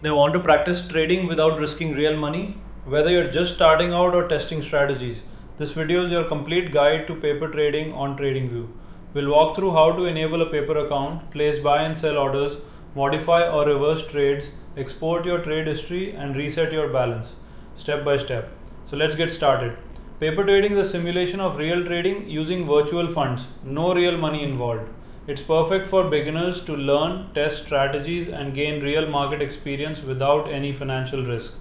They want to practice trading without risking real money. Whether you're just starting out or testing strategies, this video is your complete guide to paper trading on TradingView. We'll walk through how to enable a paper account, place buy and sell orders, modify or reverse trades, export your trade history, and reset your balance step by step. So let's get started. Paper trading is a simulation of real trading using virtual funds, no real money involved. It's perfect for beginners to learn, test strategies, and gain real market experience without any financial risk.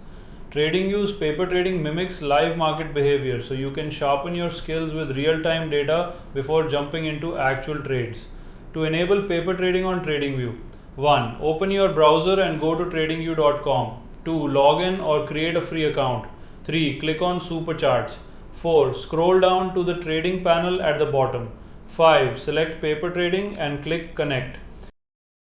TradingView's paper trading mimics live market behavior, so you can sharpen your skills with real-time data before jumping into actual trades. To enable paper trading on TradingView, 1. Open your browser and go to tradingview.com. 2. Log in or create a free account. 3. Click on Super Charts. 4. Scroll down to the trading panel at the bottom. 5. Select paper trading and click connect.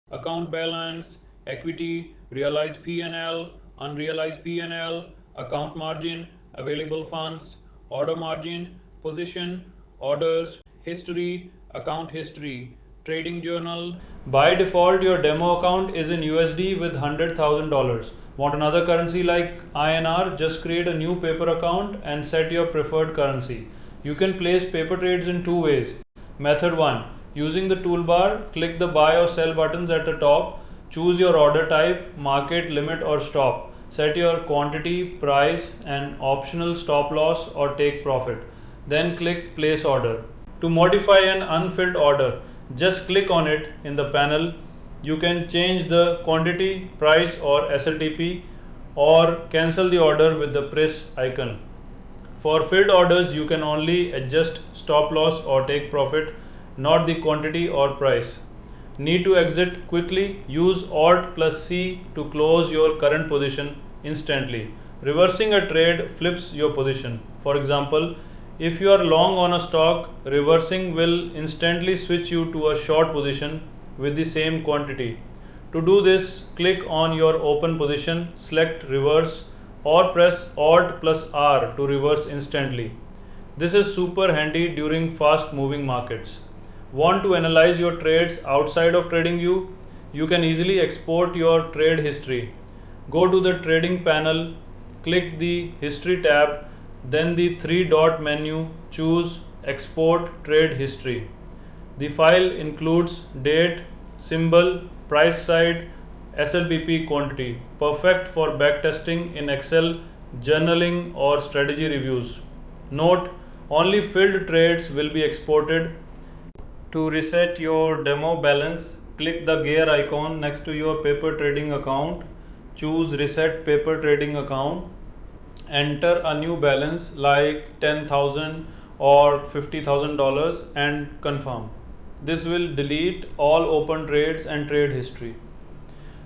Account balance, equity, realized P&L, unrealized P&L, account margin, available funds, order margin, position, orders, history, account history, trading journal. By default, your demo account is in USD with $100,000. Want another currency like INR? Just create a new paper account and set your preferred currency. You can place paper trades in two ways. Method 1. Using the toolbar, click the buy or sell buttons at the top. Choose your order type, market, limit or stop. Set your quantity, price and optional stop loss or take profit. Then click place order. To modify an unfilled order, just click on it in the panel. You can change the quantity, price or SLTP or cancel the order with the press icon. For filled orders, you can only adjust stop loss or take profit, not the quantity or price. Need to exit quickly? Use Alt plus C to close your current position instantly. Reversing a trade flips your position. For example, if you are long on a stock, reversing will instantly switch you to a short position with the same quantity. To do this, click on your open position, select reverse, or press Alt plus R to reverse instantly. This is super handy during fast moving markets. Want to analyze your trades outside of TradingView? You can easily export your trade history. Go to the trading panel, click the history tab, then the three-dot menu, choose export trade history. The file includes date, symbol, price side, SLPP quantity, perfect for backtesting in Excel, journaling or strategy reviews. Note, only filled trades will be exported. To reset your demo balance, click the gear icon next to your paper trading account, choose reset paper trading account, enter a new balance like $10,000 or $50,000 and confirm. This will delete all open trades and trade history.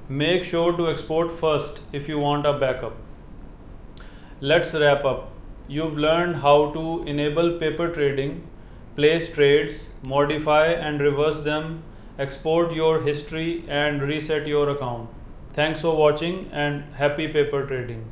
Make sure to export first if you want a backup. Let's wrap up. You've learned how to enable paper trading, place trades, modify and reverse them, export your history and reset your account. Thanks for watching and happy paper trading.